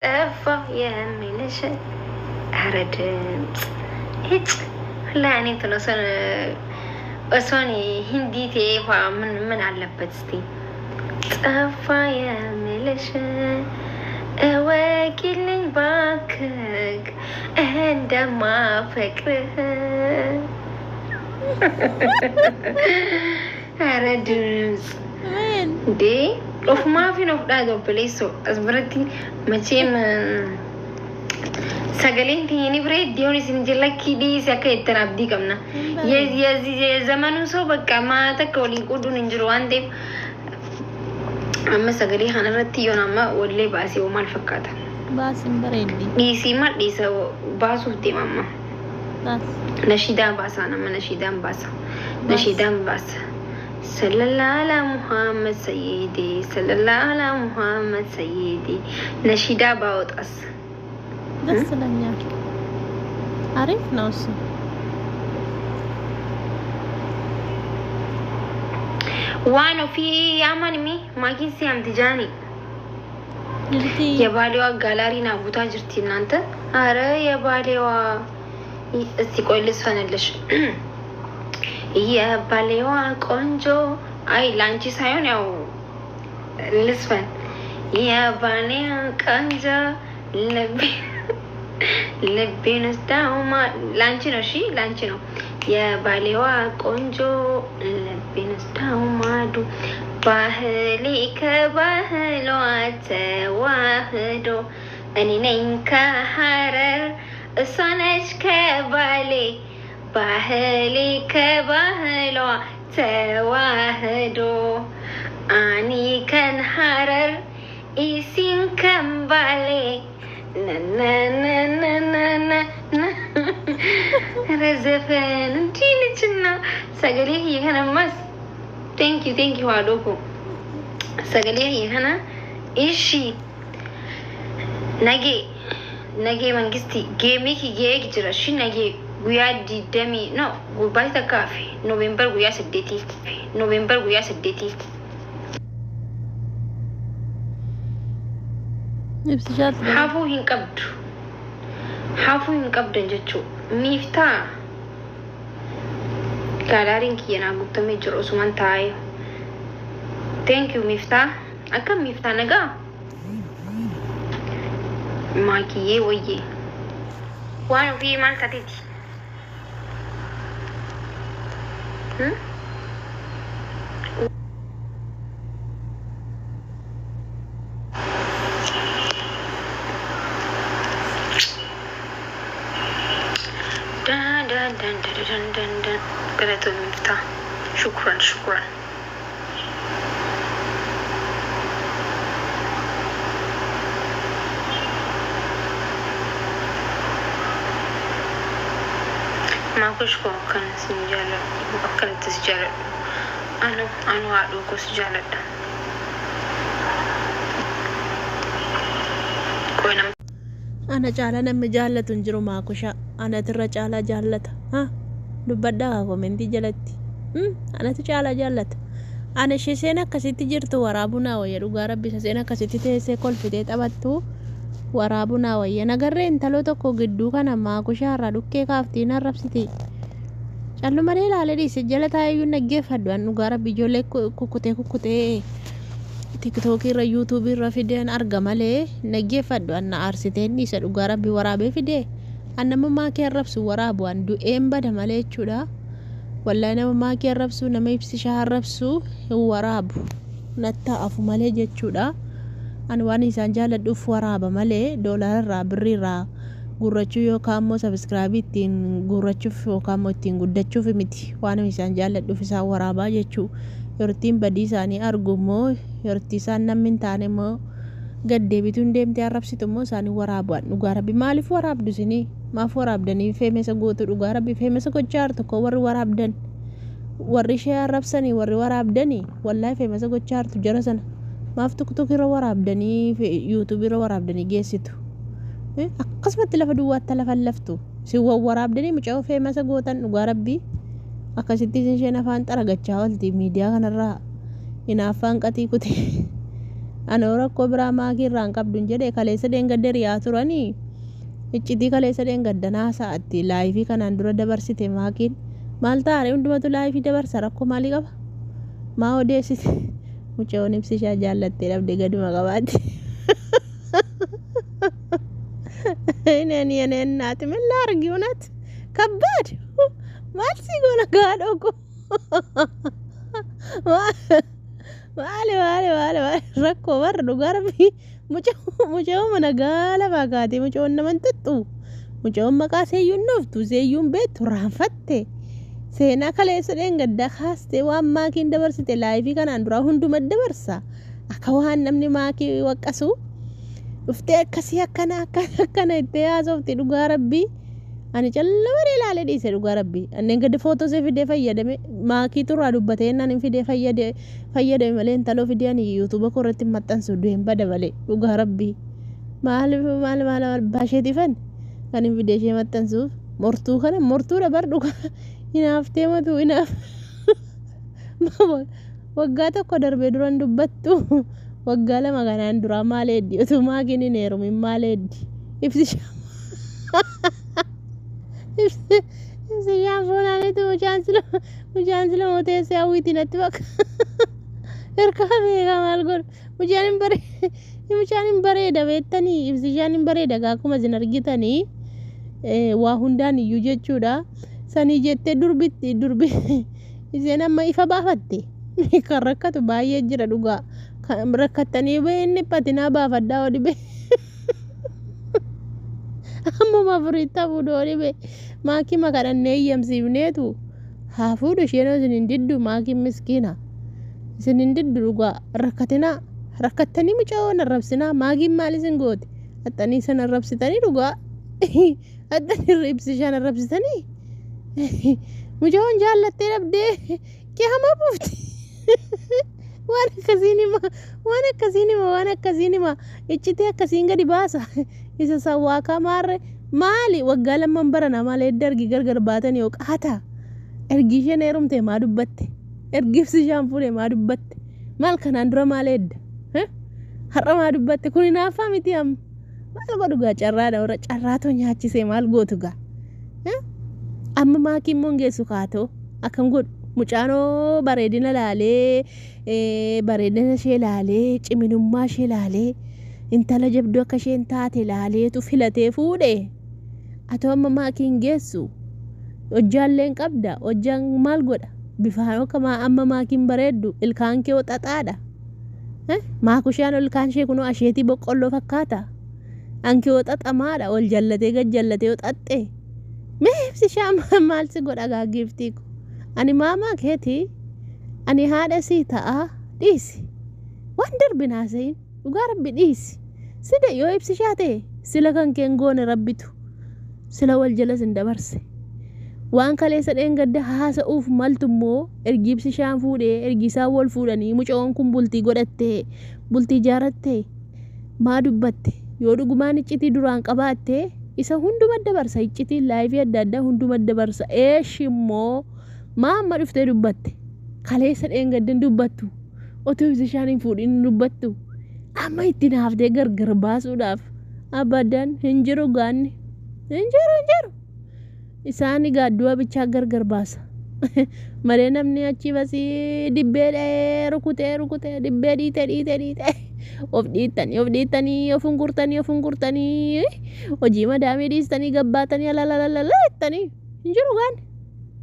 أفا يا ملش أردت هيك لا أنا أصلا هندي تيفا من علبتستي أفا يا ملش أواكل باكك عندما فكرها أردت وين دي of ما في نفدا دو بليسو أصبرتي ماشين سجلين تيني بريد ديوني سنجلا كيدي سكيت تنابدي كمنا يا زمانو سو بكا ما تكولي كودو ننجروان دي أما سجلي خنا رتيون أما ولي باسي وما الفكاتا باس بريدي ديسي ما ديسا باسو تي ماما باس نشيدان باسا أنا نشيدان باسا نشيدان باسا صلى الله على محمد سيدي صلى الله على محمد سيدي نشيدا باوت أس دس لنيا عارف نوصي وانو في يامن مي ما كيسي عم تجاني جرتي يا باليوا غالاري نابوتا جرتي نانتا أرى يا باليوا استيقول لسفنلش يا باليوا كونجو أي لانشي سايون أو لسفن يا باليوا كونجو لبي نستاوما لانشينو شي لانشينو يا باليوا كونجو لبي نستاوما دو باهليك باهلو تواهدو أني نينكا حرر صنش كبالي باهليك باهلو تواهدو أني كان حرر إسين كمبالي na na na na na na na رزفان انتيني جنا سأقولي هي هنا مس thank you وادوكو سأقولي هي هنا إيشي نجي منجستي جيميكي جيك جرا شو نجي ويا دي دمي نو وبايتا كافي نوفمبر ويا سديتي نفسي حافو هنقبض جتشو ميفتا كالارين كينا قبطمي جرو سمان تاي thank you ميفتا أكم ميفتا نغا ماكي ويي وانو في مال تاتيتي دن قلت المفتاح شكرا ما كشكو كان سجالة وكان تسجالة أنا وعدوكو سجالة كوينم أنا جالنا مجالة تنجرو ماكوشا أنا ترى جالة جالة ها دبدا كومنتي جالتي أنا تجالة جالة أنا شيسينا كسيتي جرتو ورابنا ويا ربي سيسينا كسيتي تيسي كل فيديت أبتو waraabuna wayya nagarreen taloo tokko gidduu kana maakushaa irraa dhukkee kaaftiin arrabsiti callu malee ilaalee dhiise jala taa'eyyuu naggeeffadhu an dhugaa rabbi ijoollee kukkutee tiktookii irra yuutuubii irra fideen arga malee naggeeffadhu an na aarsiteen dhiise dhugaa rabbi waraabee fidee an nama maakii arrabsu waraabu an du'een bada malee jechuudha wallahi nama maakii arrabsu nama ibsishaa arrabsu hin waraabu natta'afu malee jechuudha an waan isaan jaaladhuuf waraaba malee doolaarraa birriirraa gurrachuu yookaan immoo sabskraabii ittiin gurrachuuf yookaan immoo ittiin guddachuuf miti waan isaan jaaladhuuf isaan waraabaa jechuu yortiin badii isaanii argu immoo yortii isaan namni hin taane immoo gaddeebituun deemtee arrabsitu immoo isaanii waraabu'an dhugaa rabbi maaliif waraabdu isinii maaf waraabdanii feemesa gootu dhugaa rabbi feemesa gochaa tokko warri waraabdan warri ishee arrabsanii warri waraabdanii wallahi feemesa gochaa jara sana maaf tiktok irra waraabdanii youtube irra waraabdanii geessitu akkasumatti lafa duwwaatti lafa laftu si waraabdanii mucaa feemasa gootan dhugaa rabbi akkasitti isheen afaan xaragachaa walti miidiyaa kanarraa ina afaan qatii kute Ana rakkoo biraa maakii irraan qabdu jedhe kaleessa deengadde riyaa turanii iccitii kaleessa deengaddanaa sa'atti laayifii kanaan dura dabarsite maakiin maal taare hundumatu laayifii dabarsa rakkoo maalii qaba maa odeessite mucaa'oon ibsishaa jaallattee dhabde gaduma qabaatti እኔ እናት ምን ላርግ እውነት ከባድ ማል ሲጎና ጋዶኮ ዋለ ረኮ ወርዱ ገርቢ ሙጫው መነጋለ ባጋቴ ሙጫው ነመንጥጡ ሙጫው መቃሴዩን ነፍቱ ዘዩን ቤት ራፈቴ ሴና ከሌሰ ደንገዳ ካስቴ ዋማኪ እንደበርስቴ ላይፊ ካን አንዱራ ሁንዱ መደበርሳ አካዋን ነምኒ ማኪ ወቀሱ uftee akkasii akkana itti haasofti dhugaa rabbii ani callama ilaale dhiise dhugaa rabbii anneen gadi footoo see fidee fayyadame maakii turraa dubbatee innaan hin fidee fayyadame malee intaloo fidee ani yuutuuba korratti maxxansu du'een bada malee dhugaa rabbii maal baasheetifan kan hin fidee ishee maxxansuuf mortuu dabar dhugaa hinaaftee matu hinaaf waggaa tokko darbee duran dubbattu waggaa lama kanaan dura maaleeddi utuma kini neerum maaleeddi ibsishaa funaanitu mucaansila mooteessa hawwiitiin atti bakka ergaa beekaa maal godhu mucaan hin bareeda beettanii ibsishaan hin bareeda akkuma isin argitanii waa hundaan iyyuu jechuudha sanii jettee durbi isheen amma ifa baafatte kan rakkatu baay'ee jira dhugaa rakkatanii inni patinaa baafaddaa odibe amma mafuritta fuudhu odibe maakii makadhannee eeyyamsiifneetu haa fuudhu isheen isin diddu maakii miskiina isin diddu dhugaa rakkattanii mucaa'oon arrabsinaa maakiin maal isin goote haxanii sana arrabsitanii dhugaa haxanii ibsishaan arrabsitanii mucaa'oon jaallattee dhabdee kiyama buufti waan akkasiin hima iccitee akkasiin gadi baasa isa sawwaakaa maarre maali waggaa lamman barana maal edda ergi gargar baatanii yoo qaata ergi isheen heerumte maa dubbatte ergibsi ishaan fuudhe maa dubbatte maal kanaan dura maal edda har'a maa dubbatte kun hinaaffaa miti maal godhu gaa carraadha warra carraatoo nyaachisee maal gootu gaa amma maakii immoo geessu kaatoo akkam godhu mucaanoo bareedina laalee bareedina ishee laalee ciminummaa ishee laalee intala jabduu akka isheen taate laaleetu filatee fuudhe atoo amma maakiin geessu hojjaalleen qabda hojjaan maal godha bifaan akka amma maakiin bareeddu ilkaan kee xaxaadha maakushaan ilkaan ishee kunoo asheetii boqqolloo fakkaata ankee xaxamaadha ol jallatee gad jallatee xaxxee meebsishaa maal si godha gaaggeeftii ko ani maamaa keeti ani haadha sii ta'a dhiisi waan darbinaa seyin dhugaa rabbi dhiisi sida yoo ibsishaa ta'e sila kan keen goone rabbitu sila wal jala sin dabarse waan kaleessa dheengadda haasa'uuf maltummoo ergi ibsishaan fuudhee ergi isaan wal fuudhanii mucaa'oon kun bultii godhattee bultii jaarattee maa dubbatte yoo dhugumaan iccitii duraan qabaatte isa hunduma dabarsa iccitiin laayifii adda addaa hunduma dabarsa immoo maamma dhuftee dubbatte kaleessa dheengaddan dubbattu otoo ibsishaan hin fuudhin dubbattu amma itti naaftee gargar baasuudhaaf abadan hin jiru gaanni hin jiru isaan gaadduwa bichaa gargar baasa malee namni achi basii dibbee rukutee dibbee dhiite of dhiittanii of hungurtanii hojii madaamii dhiistanii gabbaatanii alalalalalattanii hin jiru gaanni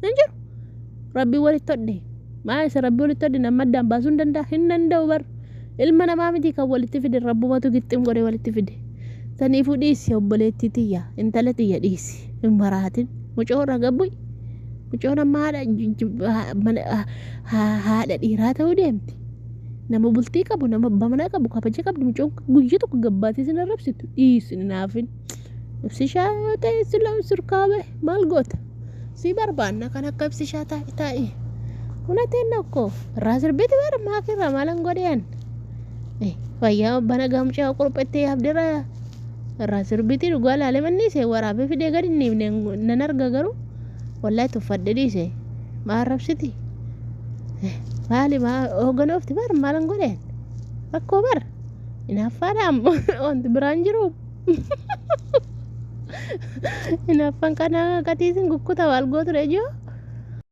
hin jiru rabbi walitti todde maa isa rabbi walitti todde nama addaan baasuu hin danda'u bar ilma namaa miti kan walitti fide rabbumatu gixxim godhe walitti fide saniifuu dhiisi obboleettii tiyya intala tiyya dhiisi hin maraatin mucoorra gabbuy mucoon amma haadha dhiiraa ta'uu deemti nama bultii qabu nama bamana qabu kabaja qabdu mucoon guyyaa tokko gabbaatee sin arrabsitu dhiisi naafin ibsishaa ta'e silam surkaabe maal goota si barbaanna kan akka ibsishaa taa'e kunateen nakko irraa sirbiti bar maakirraa maalan godheen fayyaa bana gamchaa qurphettee habdira irraa sirbiti dhugaa laalee manni see waraabee fidee gadi nan arga garuu wallahi tuffadhe dhiise maa arrabsiti maali maa hooganoofti bar maalan godheen rakkoo bar Inaaffaadhaam wanti biraan jiru. Inaaffan kana gatiisin kukkuta wal gootu reejoo.